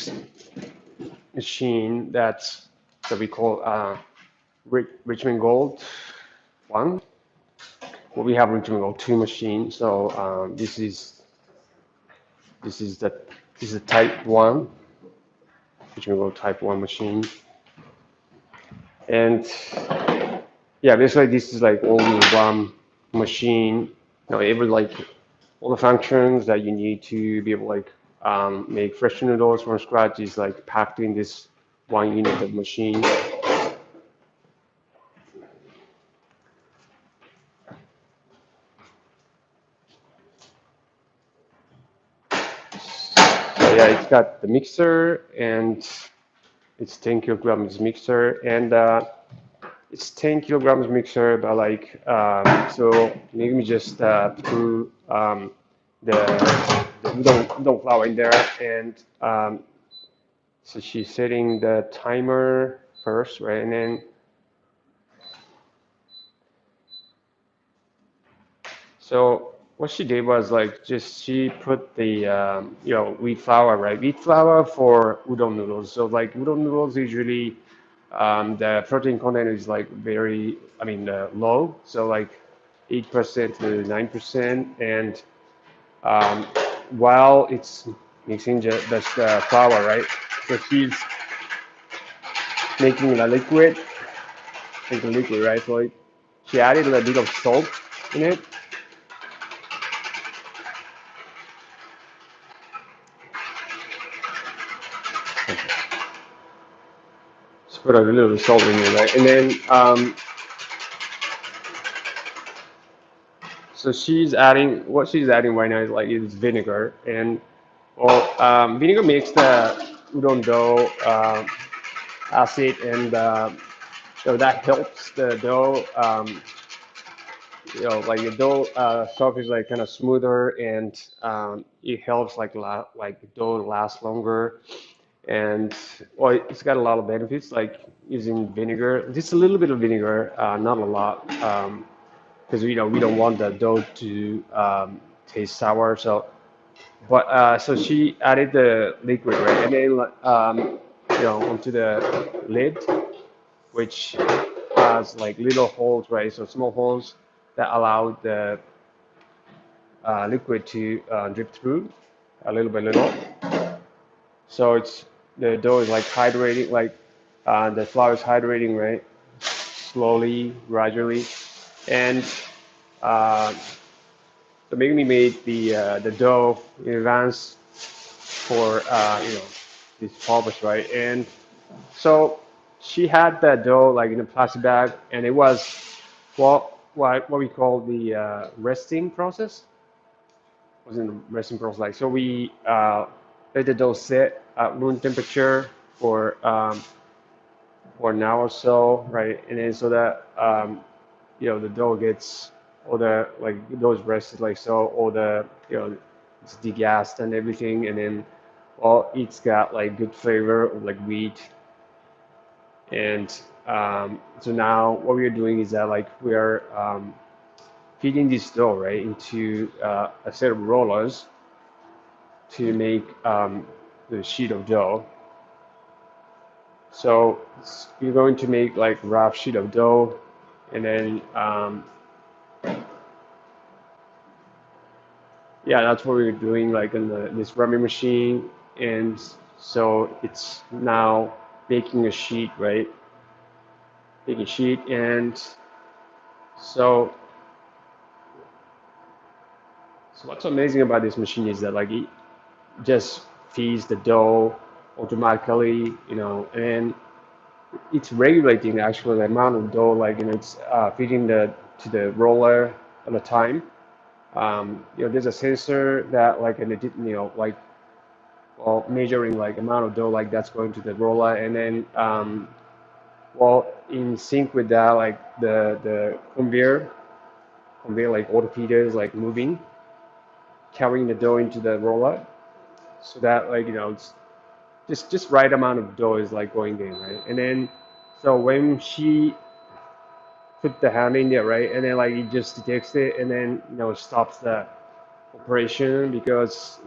this machine that we call Richmond Gold 1. Well, we have Richmond Gold 2 machine. So this is the type 1 Richmond Gold type 1 machine. And yeah, basically this is like all in one machine. Every like all the functions that you need to be able to like make fresh noodles from scratch is like packed in this one unit of machine. So yeah, it's got the mixer and it's 10 kilograms mixer and it's 10 kilograms mixer, but like so let me just put the udon flour in there and so she's setting the timer first, right? And then so what she did was like just she put the wheat flour, right? Wheat flour for udon noodles. So like udon noodles usually the protein content is like very, low. So like 8% to 9%. And while it's mixing the flour, right? So she's making the liquid, right? So like, she added a bit of salt in it. Just put a little bit of salt in it, right? And then so she's adding what she's adding right now is like is vinegar, and vinegar makes the udon dough acid, and so that helps the dough. Like the dough stuff is like kind of smoother, and it helps like the dough last longer. And well, it's got a lot of benefits like using vinegar. Just a little bit of vinegar, not a lot. Because we don't want the dough to taste sour. So, but so she added the liquid, right, and then onto the lid, which has like little holes, right? So small holes that allow the liquid to drip through a little by little. So the dough is like hydrating, like the flour is hydrating, right? Slowly, gradually, and uh, so basically made the dough in advance for this purpose, right? And so she had the dough like in a plastic bag, and it was what we call the resting process. Was in the resting process, like so we let the dough sit at room temperature for an hour or so, right? And then so that the dough gets all the like those rested like so, all the it's degassed and everything, and then it's got like good flavor of like wheat. And so now what we are doing is that like we are feeding this dough right into a set of rollers to make the sheet of dough. So you're going to make like rough sheet of dough, and then yeah, that's what we're doing like in this ramen machine. And so it's now making a sheet, right? Making a sheet. And so what's amazing about this machine is that like it just feeds the dough automatically, and it's regulating actually the amount of dough, like it's feeding to the roller at a time. There's a sensor that like and it like measuring like amount of dough like that's going to the roller, and then in sync with that, like the conveyor like autopilot is like moving, carrying the dough into the roller, so that like it's just right amount of dough is like going in, right? And then so when she put the hand in there, right, and then like it just detects it, and then stops the operation, because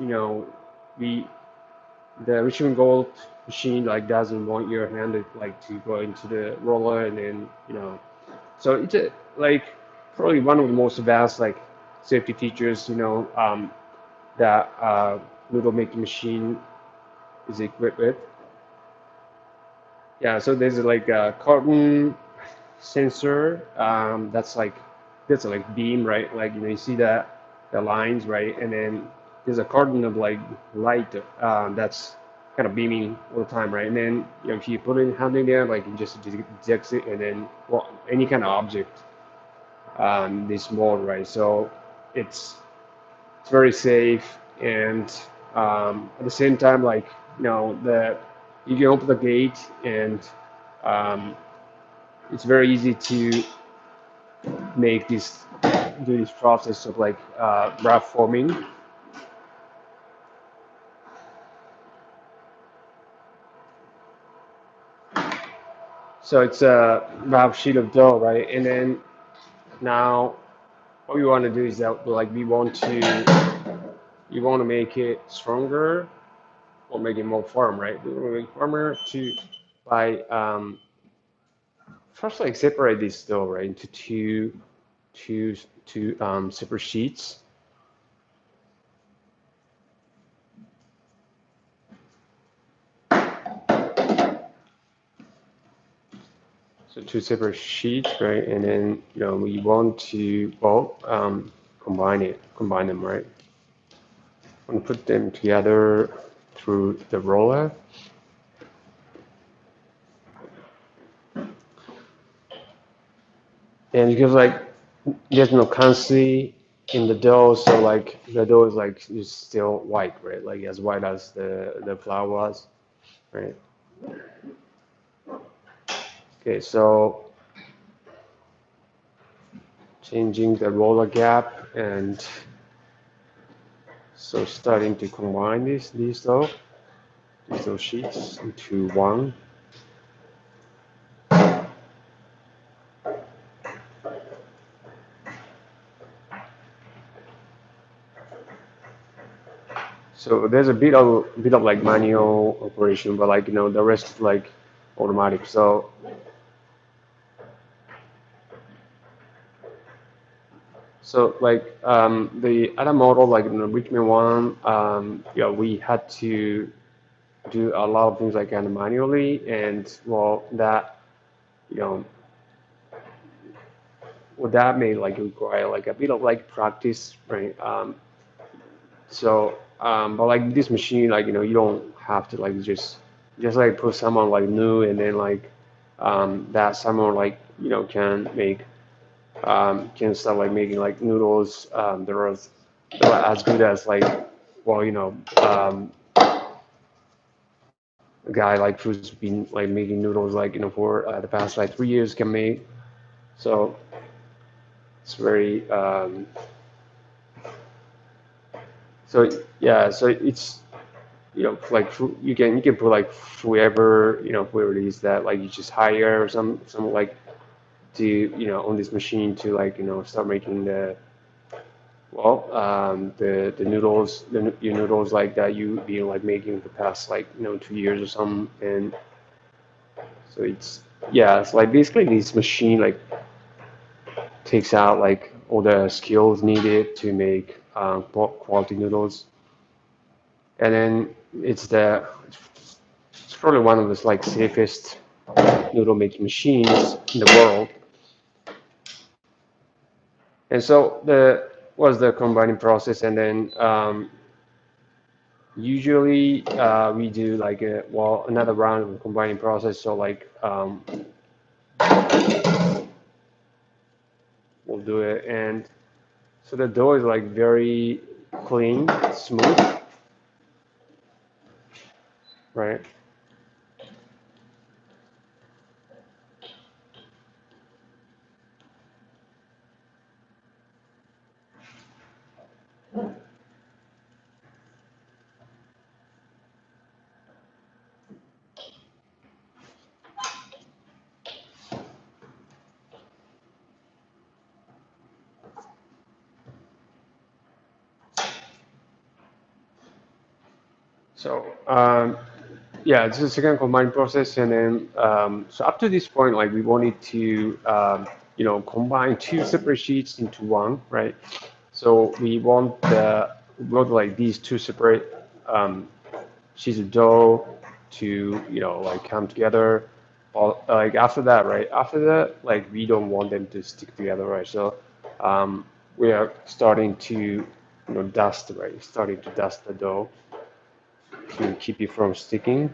we the Richmond Gold machine like doesn't want your hand like to go into the roller and then so it's like probably one of the most advanced like safety features that noodle making machine is equipped with. Yeah, so there's like a carbon sensor that's like beam, right? Like you see that the lines, right? And then there's a carbon of like light that's kind of beaming all the time, right? And then if you put in hand in there, like it just detects it, and then well, any kind of object this mode, right? So it's it's very safe, and at the same time, like the you can open the gate, and um, it's very easy to make this do this process of like wrap forming. So it's a wrap sheet of dough, right? And then now what we want to do is that like we want to make it stronger or make it more firm, right? We want to make it firmer to by first like separate this dough, right, into two separate sheets. So two separate sheets, right? And then we want to combine them, right? And put them together through the roller. And because like there's no kансуя in the dough, so like the dough is like is still white, right? Like as white as the flour was, right? Okay, so changing the roller gap, and so starting to combine these dough sheets into one. So there's a bit of like manual operation, but like the rest is like automatic. So like the other model, like the Richmond one, yeah, we had to do a lot of things like kind of manually, and well, that you know, well, that may like require like a bit of like practice, right? But like this machine, like you don't have to like just like put someone like new, and then like that someone like can start like making like noodles. They're as good as like well a guy like who's been like making noodles like for the past like 3 years can make. So it's very so yeah, so it's like you can put like whoever it is that like you just hire or some like to on this machine to like start making the noodles your noodles like that you've been like making the past like 2 years or something. And so it's like basically this machine like takes out like all the skills needed to make quality noodles. And then it's probably one of the like safest noodle making machines in the world. And so the was the combining process, and then usually we do like another round of combining process. So like we'll do it, and so the dough is like very clean, smooth, right? So yeah, it's a second combined process, and then so up to this point, like we wanted to combine two separate sheets into one, right? So we want like these two separate sheets of dough to like come together. Like after that, right? After that, like we don't want them to stick together, right? So we are starting to dust, right? Starting to dust the dough to keep it from sticking.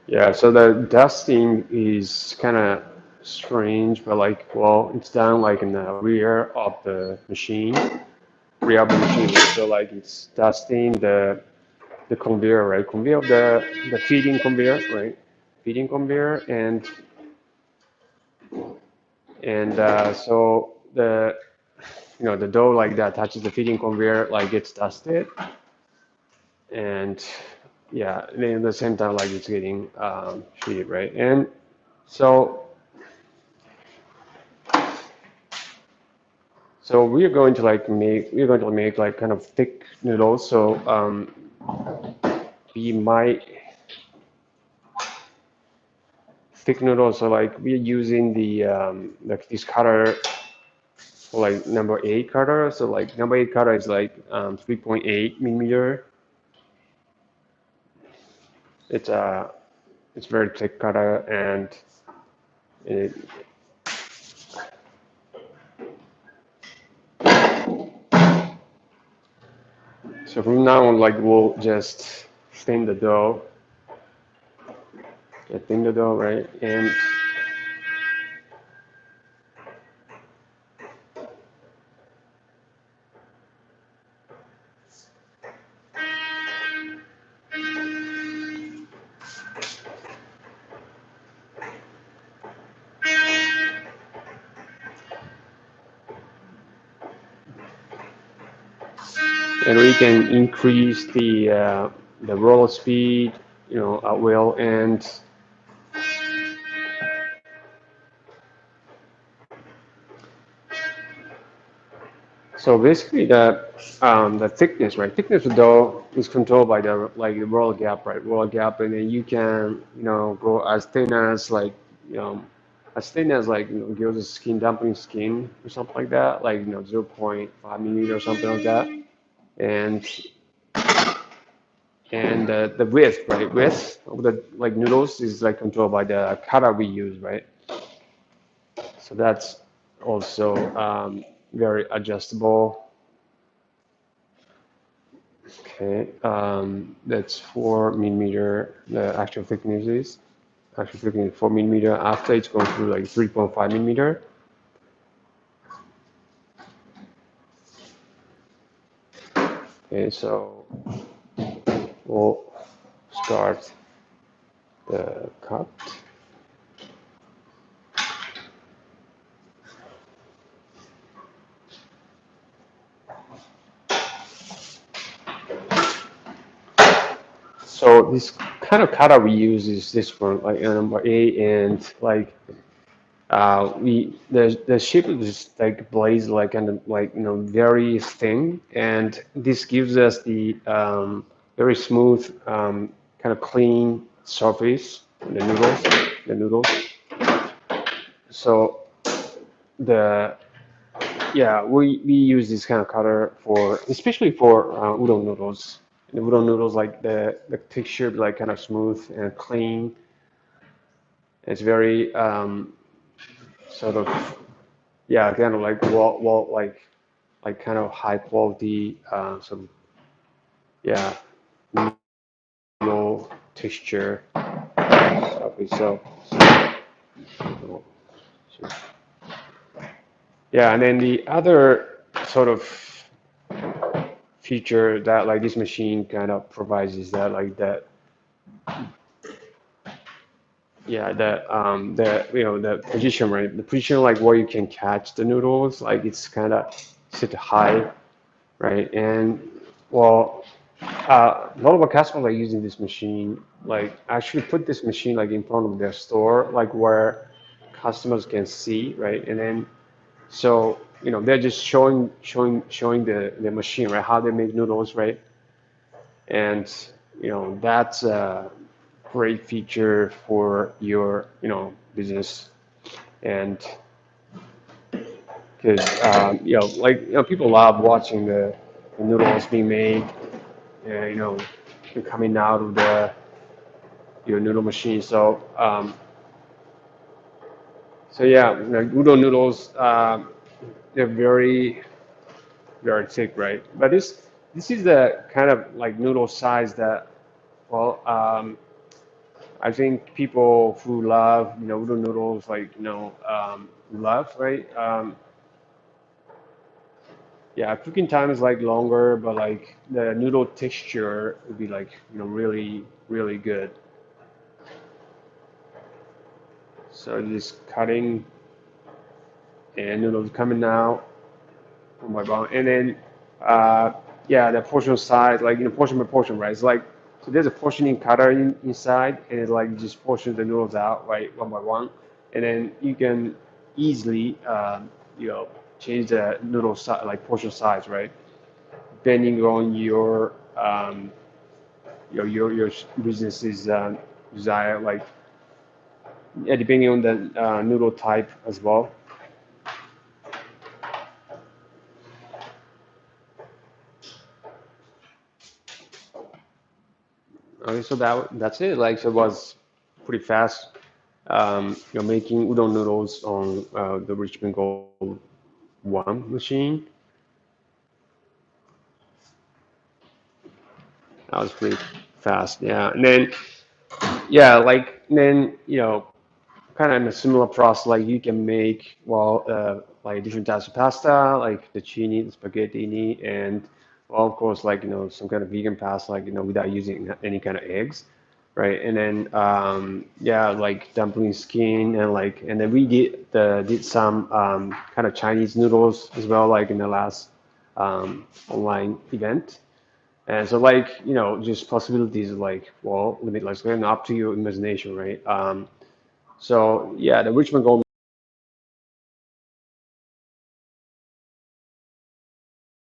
Yeah, so the dusting is kind of strange, but like, well, it's done like in the rear of the machine, rear of the machine. So like it's dusting the conveyor, right? Conveyor of the feeding conveyor, right? Feeding conveyor, and so the dough like that touches the feeding conveyor, like gets dusted, and yeah, and then at the same time like it's getting sheeted, right? And so So we're going to make like kind of thick noodles. So we might thick noodles. So like we're using like this cutter, like number 8 cutter. So like number 8 cutter is like 3.8 millimeter. It's a it's very thick cutter, and it, so from now on like we'll just thin the dough, thin the dough, right? And we can increase the roll speed, at will. And so basically the thickness, right? Thickness of dough is controlled by the roll gap, right? Roll gap, and then you can go as thin as like you know like gyoza skin, dumpling skin, or something like that, like 0.5 millimeter or something like that. And the width, right? Width of the like noodles is like controlled by the kata we use, right? So that's also very adjustable. Okay, that's 4 millimeter. The actual thickness is 4 millimeter. After it's going through like 3.5 millimeter. Okay, so we'll start the cut. So this kind of cutter we use is this one, like number 8, and like the shape is like blades, like kind of like very thin, and this gives us the very smooth, kind of clean surface on the noodles. So the yeah, we use this kind of cutter for especially for udon noodles. The udon noodles, like the texture like kind of smooth and clean. It's very sort of, yeah, kind of like like kind of high quality, some, yeah, noodle texture. So Yeah, and then the other sort of feature that like this machine kind of provides is that like that yeah the the position, right, the position like where you can catch the noodles, like it's kind of sit high, right? And well, a lot of our customers are using this machine, like actually put this machine like in front of their store, like where customers can see, right? And then so they're just showing the machine, right, how they make noodles, right? And that's a great feature for your business. And because like people love watching the noodles being made, coming out of the your noodle machine. So yeah, udon noodles, they're very very thick, right? But this is the kind of like noodle size that, well, I think people who love udon noodles, like love, right? Yeah, cooking time is like longer, but like the noodle texture would be like really really good. So just cutting and noodles coming out from my bone, and then uh, yeah, the portion size, like portion by portion, right? It's like, so there's a portioning cutter inside, and it like just portions the noodles out, right, one by one, and then you can easily change the noodle size, like portion size, right, depending on your business's desire, like yeah, depending on the noodle type as well. Okay, so that's it. Like, so it was pretty fast. Making udon noodles on the Richmond Gold One machine. That was pretty fast. Yeah, and then yeah, like then kind of in a similar process. Like you can make, well, like different types of pasta, like the chini, the spaghetti, and well, of course, like some kind of vegan pasta, like without using any kind of eggs, right? And then yeah, like dumpling skin, and like, and then we did some kind of Chinese noodles as well, like in the last online event. And so like just possibilities, like, well, limit, like, up to your imagination, right? So yeah, the Richmond Gold